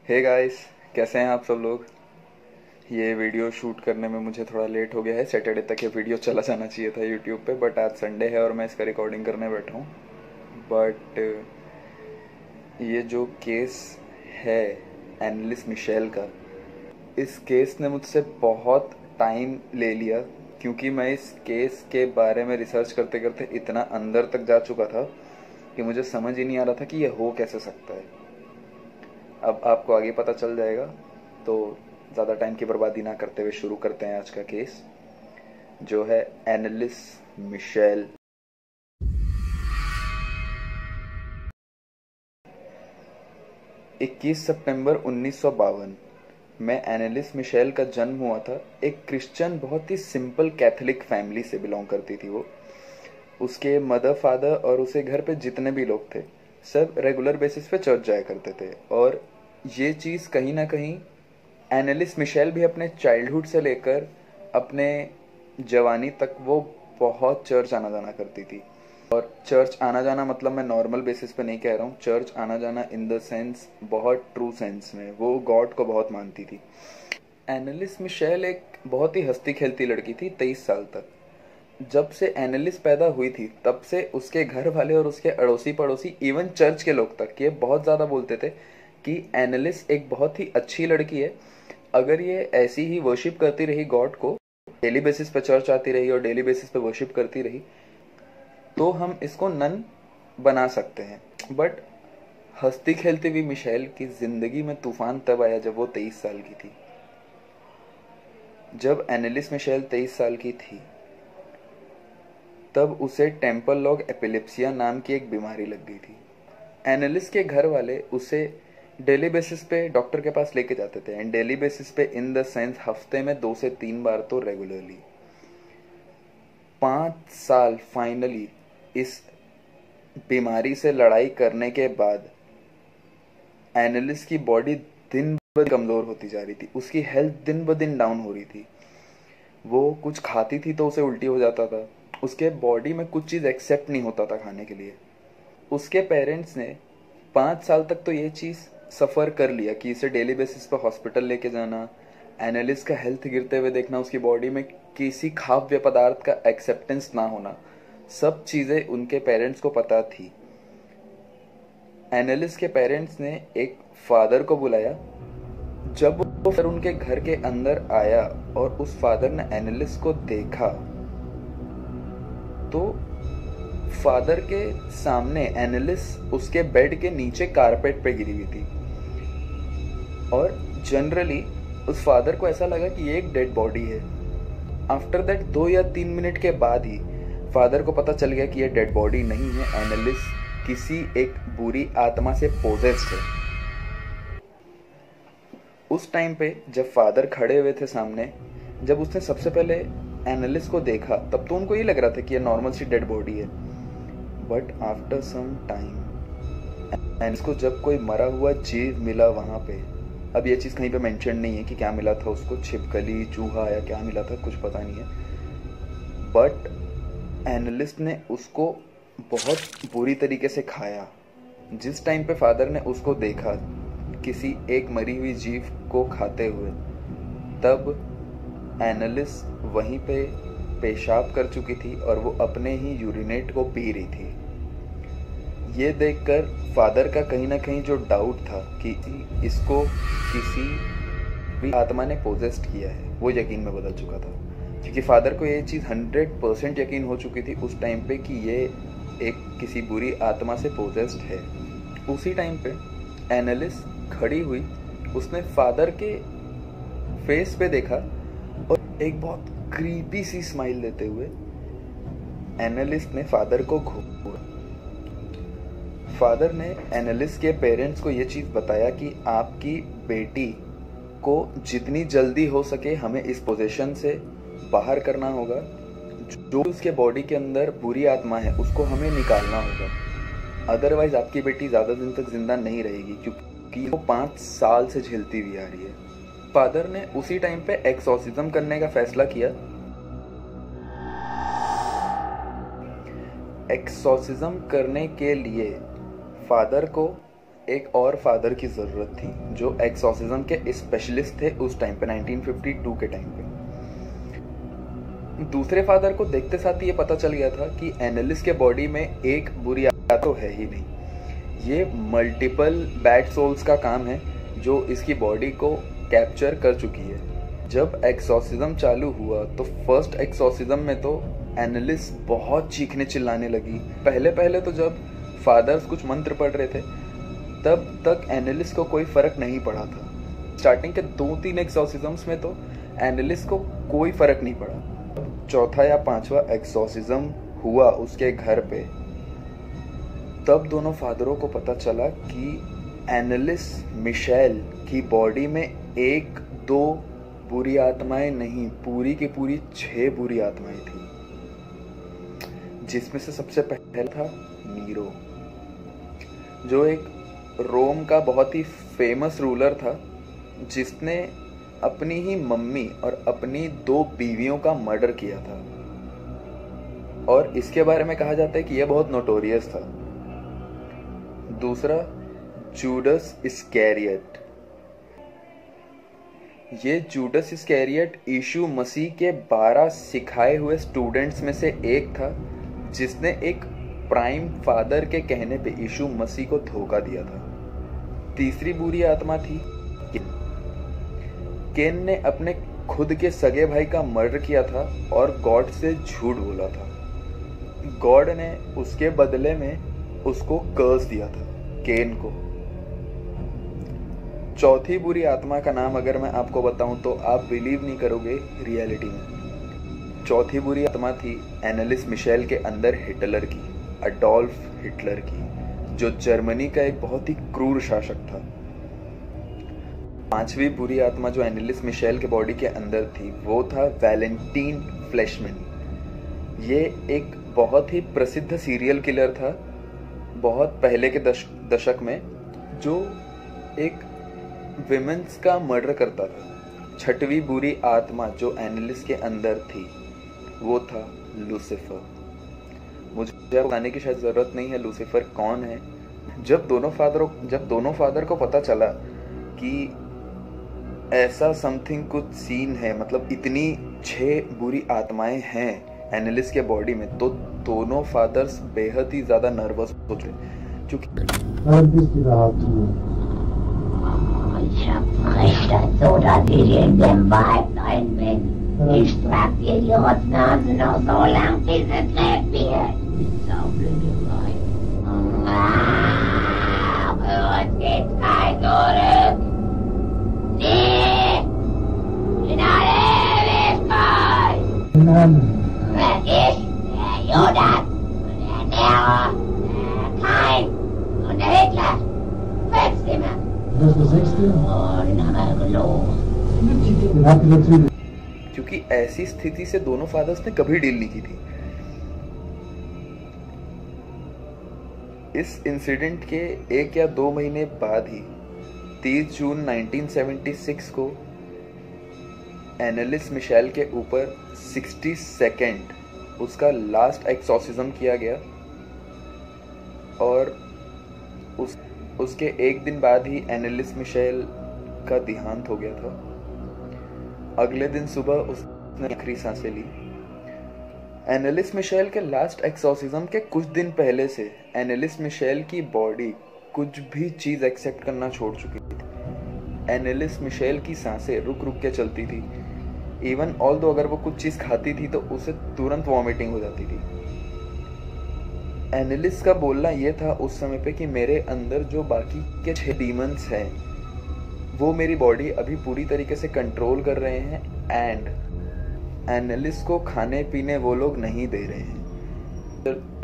Hey guys, कैसे हैं आप सब लोग। ये वीडियो शूट करने में मुझे थोड़ा लेट हो गया है। सैटरडे तक ये वीडियो चला जाना चाहिए था यूट्यूब पे, बट आज संडे है और मैं इसका रिकॉर्डिंग करने बैठा हूँ। बट ये जो केस है एनलिस मिशेल का, इस केस ने मुझसे बहुत टाइम ले लिया, क्योंकि मैं इस केस के बारे में रिसर्च करते करते इतना अंदर तक जा चुका था कि मुझे समझ ही नहीं आ रहा था कि ये हो कैसे सकता है। अब आपको आगे पता चल जाएगा, तो ज़्यादा टाइम की बर्बादी ना करते हुए शुरू करते हैं आज का केस, जो है एनलिस मिशेल। 21 सितंबर 1952 में एनलिस मिशेल का जन्म हुआ था। एक क्रिश्चियन, बहुत ही सिंपल कैथोलिक फैमिली से बिलोंग करती थी वो। उसके मदर, फादर और उसे घर पे जितने भी लोग थे, सब रेगुलर बेसिस पे चर्च जाया करते थे। और ये चीज़ कहीं ना कहीं एनलिस मिशेल भी अपने चाइल्डहुड से लेकर अपने जवानी तक वो बहुत चर्च आना जाना करती थी। और चर्च आना जाना मतलब मैं नॉर्मल बेसिस पे नहीं कह रहा हूँ, चर्च आना जाना इन द सेंस, बहुत ट्रू सेंस में वो गॉड को बहुत मानती थी। एनलिस मिशेल एक बहुत ही हंसती खेलती लड़की थी 23 साल तक। जब से एनलिस पैदा हुई थी तब से उसके घर वाले और उसके अड़ोसी पड़ोसी, इवन चर्च के लोग तक, ये बहुत ज़्यादा बोलते थे कि एनलिस एक बहुत ही अच्छी लड़की है। अगर ये ऐसी ही वर्शिप करती रही गॉड को, डेली बेसिस पे चर्च आती रही और डेली बेसिस पे वर्शिप करती रही, तो हम इसको नन बना सकते हैं। बट हंसती खेलती हुई मिशेल की जिंदगी में तूफान तब आया जब वो 23 साल की थी। जब एनलिस मिशेल 23 साल की थी, तब उसे टेम्पल लॉग एपिलेप्सिया नाम की एक बीमारी लग गई थी। एनालिस के घर वाले उसे डेली बेसिस पे डॉक्टर के पास लेके जाते थे, एंड डेली बेसिस पे इन द सेंस हफ्ते में 2 से 3 बार तो रेगुलरली। 5 साल फाइनली इस बीमारी से लड़ाई करने के बाद एनालिस की बॉडी दिन ब दिन कमजोर होती जा रही थी। उसकी हेल्थ दिन ब दिन डाउन हो रही थी। वो कुछ खाती थी तो उसे उल्टी हो जाता था। उसके बॉडी में कुछ चीज़ एक्सेप्ट नहीं होता था खाने के लिए। उसके पेरेंट्स ने 5 साल तक तो ये चीज़ सफ़र कर लिया कि इसे डेली बेसिस पर हॉस्पिटल लेके जाना, एनालिस का हेल्थ गिरते हुए देखना, उसकी बॉडी में किसी खाद्य पदार्थ का एक्सेप्टेंस ना होना, सब चीज़ें उनके पेरेंट्स को पता थी। एनालिस के पेरेंट्स ने एक फादर को बुलाया। जब वो फिर उनके घर के अंदर आया और उस फादर ने एनालिस को देखा, तो फादर के सामने एनालिस उसके बेड के नीचे कारपेट पे गिरी हुई थी। और जनरली उस फादर को ऐसा लगा कि ये एक डेड बॉडी है। आफ्टर दैट 2 या 3 मिनट के बाद ही फादर को पता चल गया कि ये डेड बॉडी नहीं है, एनालिस किसी एक बुरी आत्मा से पोजेस्ड है। उस टाइम पे जब फादर खड़े हुए थे सामने, जब उसने सबसे पहले एनालिस को देखा, तब तो उनको ये लग रहा था कि ये नॉर्मल सी डेड बॉडी है। बट आफ्टर सम टाइम इसको जब कोई मरा हुआ जीव मिला वहां पे, अब ये चीज़ कहीं पे मेंशन नहीं है कि क्या मिला था उसको, छिपकली, चूहा या क्या मिला था, कुछ पता नहीं है। बट एनालिस्ट ने उसको बहुत बुरी तरीके से खाया। जिस टाइम पे फादर ने उसको देखा किसी एक मरी हुई जीव को खाते हुए, तब एनालिस्ट वहीं पे पेशाब कर चुकी थी और वो अपने ही यूरिनेट को पी रही थी। ये देखकर फादर का कहीं ना कहीं जो डाउट था कि इसको किसी भी आत्मा ने पोजेस्ट किया है, वो यकीन में बदल चुका था। क्योंकि फादर को ये चीज़ 100% यकीन हो चुकी थी उस टाइम पे कि ये एक किसी बुरी आत्मा से पोजेस्ड है। उसी टाइम पे एनालिस खड़ी हुई, उसने फादर के फेस पे देखा और एक बहुत क्रीपी सी स्माइल देते हुए एनालिस्ट ने फादर को घूरा। फादर ने एनालिस्ट के पेरेंट्स को ये चीज़ बताया कि आपकी बेटी को जितनी जल्दी हो सके हमें इस पोजीशन से बाहर करना होगा। जो उसके बॉडी के अंदर बुरी आत्मा है उसको हमें निकालना होगा, अदरवाइज आपकी बेटी ज़्यादा दिन तक जिंदा नहीं रहेगी, क्योंकि वो 5 साल से झेलती हुई आ रही है। फादर ने उसी टाइम पे एक्सॉर्सिज्म करने का फैसला किया। एक्सॉर्सिज्म करने के लिए फादर को एक और फादर की ज़रूरत थी जो एक्सॉर्सिज्म के स्पेशलिस्ट थे उस टाइम पे, 1952 के टाइम पे। दूसरे फादर को देखते साथ ये पता चल गया था कि एनालिस के बॉडी में एक बुरी आत्मा तो है ही नहीं, ये मल्टीपल बैड सोल्स का काम है जो इसकी बॉडी को कैप्चर कर चुकी है। जब एक्सॉर्सिज्म चालू हुआ तो फर्स्ट एक्सॉर्सिज्म में तो एनालिस बहुत चीखने चिल्लाने लगी। पहले तो जब फादर्स कुछ मंत्र पढ़ रहे थे तब तक एनालिस को कोई फर्क नहीं पड़ा था। स्टार्टिंग के 2-3 एक्सॉर्सिज्म्स में तो एनालिस को कोई फर्क नहीं पड़ा। चौथा या पांचवा एक्सॉर्सिज्म हुआ उसके घर पे, तब दोनों फादरों को पता चला कि एनालिस मिशेल की बॉडी में 1-2 बुरी आत्माएं नहीं, पूरी की पूरी 6 बुरी आत्माएं थी, जिसमें से सबसे पहले था नीरो, जो एक रोम का बहुत ही फेमस रूलर था जिसने अपनी ही मम्मी और अपनी 2 बीवियों का मर्डर किया था, और इसके बारे में कहा जाता है कि यह बहुत नोटोरियस था। दूसरा, जूडस इस्कैरियट। ये जूडस इस्कैरियट यीशु मसीह के 12 सिखाए हुए स्टूडेंट्स में से एक था जिसने एक प्राइम फादर के कहने पे यीशु मसीह को धोखा दिया था। तीसरी बुरी आत्मा थी केन ने अपने खुद के सगे भाई का मर्डर किया था और गॉड से झूठ बोला था। गॉड ने उसके बदले में उसको कर्स दिया था, केन को। चौथी बुरी आत्मा का नाम अगर मैं आपको बताऊं तो आप बिलीव नहीं करोगे रियलिटी में। चौथी बुरी आत्मा थी एनालिस मिशेल के अंदर हिटलर की, अडोल्फ हिटलर की, जो जर्मनी का एक बहुत ही क्रूर शासक था। पांचवी बुरी आत्मा जो एनालिस मिशेल के बॉडी के अंदर थी वो था वैलेंटीन फ्लेशमैन। ये एक बहुत ही प्रसिद्ध सीरियल किलर था बहुत पहले के दशक में, जो एक विमेंस का मर्डर करता था। छठवीं बुरी आत्मा जो एनालिस के अंदर थी वो था लूसीफर। मुझे बताने की शायद जरूरत नहीं है लूसीफर कौन है। जब दोनों फादर को पता चला कि ऐसा समथिंग कुछ सीन है, मतलब इतनी 6 बुरी आत्माएं हैं एनालिस के बॉडी में, तो दोनों फादर्स बेहद ही ज्यादा नर्वस हो गए क्योंकि Ich hab recht dazu, dass ich in dem Wald rein bin. Ich trag die Idiotsnase noch so lang, bis es lebt wird. Saublöde Wein. Für uns geht's kein Zurück. Nee! In alle Ewigkeit! Wenn ich, der Judas, und der Nero, der Kain und der Hitler, fetzt immer. क्योंकि ऐसी स्थिति से दोनों fathers ने कभी deal नहीं की थी। इस इंसिडेंट के 1 या 2 महीने बाद ही 30 जून 1976 को एनालिस मिशेल के ऊपर 60 सेकेंड उसका लास्ट एक्सॉर्सिज्म किया गया, और उसके 1 दिन बाद ही एनालिस मिशेल का देहांत हो गया था। अगले दिन सुबह उसने आखिरी सांसें ली। एनालिस मिशेल के लास्ट एक्सॉर्सिज्म के कुछ दिन पहले से एनालिस मिशेल की बॉडी कुछ भी चीज एक्सेप्ट करना छोड़ चुकी थी। एनालिस मिशेल की सांसें रुक रुक के चलती थी। इवन ऑल्दो अगर वो कुछ चीज खाती थी तो उसे तुरंत वॉमिटिंग हो जाती थी। एनालिस का बोलना ये था उस समय पे कि मेरे अंदर जो बाकी के 6 डीमंस हैं वो मेरी बॉडी अभी पूरी तरीके से कंट्रोल कर रहे हैं, एंड एनालिस को खाने पीने वो लोग नहीं दे रहे हैं।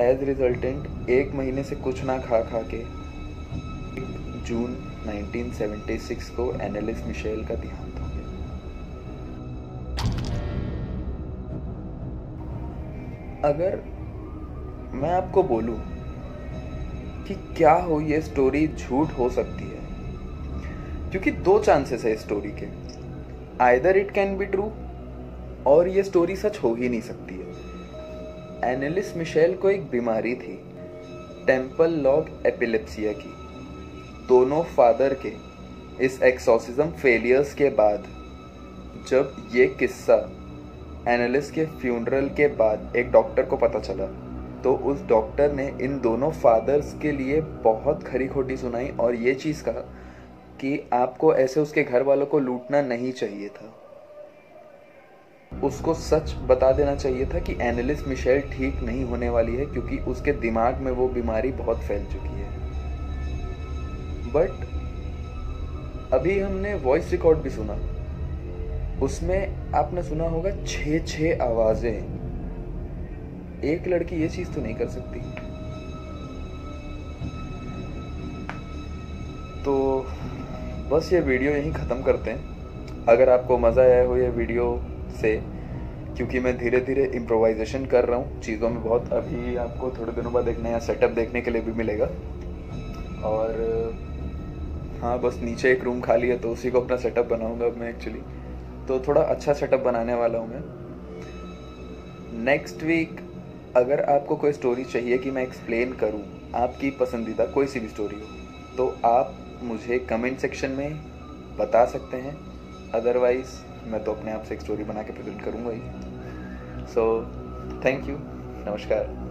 एज रिजल्टेंट 1 महीने से कुछ ना खा के जून 1976 को एनालिस मिशेल का देहांत हो गया। अगर मैं आपको बोलूं कि क्या हो ये स्टोरी झूठ हो सकती है, क्योंकि 2 चांसेस है इस स्टोरी के, either it can be true और ये स्टोरी सच हो ही नहीं सकती है। एनालिस मिशेल को एक बीमारी थी, टेम्पल लॉग एपिलेप्सिया की। दोनों फादर के इस एक्सॉर्सिज्म फेलियर्स के बाद जब ये किस्सा एनालिस के फ्यूनरल के बाद एक डॉक्टर को पता चला, तो उस डॉक्टर ने इन दोनों फादर्स के लिए बहुत खरी खोटी सुनाई और ये चीज़ कहा कि आपको ऐसे उसके घर वालों को लूटना नहीं चाहिए था। उसको सच बता देना चाहिए था कि एनालिस मिशेल ठीक नहीं होने वाली है, क्योंकि उसके दिमाग में वो बीमारी बहुत फैल चुकी है। बट अभी हमने वॉइस रिकॉर्ड भी सुना, उसमें आपने सुना होगा 6 आवाजें। एक लड़की ये चीज तो नहीं कर सकती। तो बस ये वीडियो यहीं ख़त्म करते हैं। अगर आपको मज़ा आया हो ये वीडियो से, क्योंकि मैं धीरे धीरे इम्प्रोवाइजेशन कर रहा हूँ चीज़ों में बहुत, अभी आपको थोड़े दिनों बाद एक नया सेटअप देखने के लिए भी मिलेगा। और हाँ, बस नीचे एक रूम खाली है तो उसी को अपना सेटअप बनाऊंगा अब मैं एक्चुअली। तो थोड़ा अच्छा सेटअप बनाने वाला हूँ मैं। नेक्स्ट वीक अगर आपको कोई स्टोरी चाहिए कि मैं एक्सप्लेन करूँ, आपकी पसंदीदा कोई सी भी स्टोरी हो, तो आप मुझे कमेंट सेक्शन में बता सकते हैं। अदरवाइज मैं तो अपने आप से एक स्टोरी बना के प्रेजेंट करूँगा ही। सो थैंक यू, नमस्कार।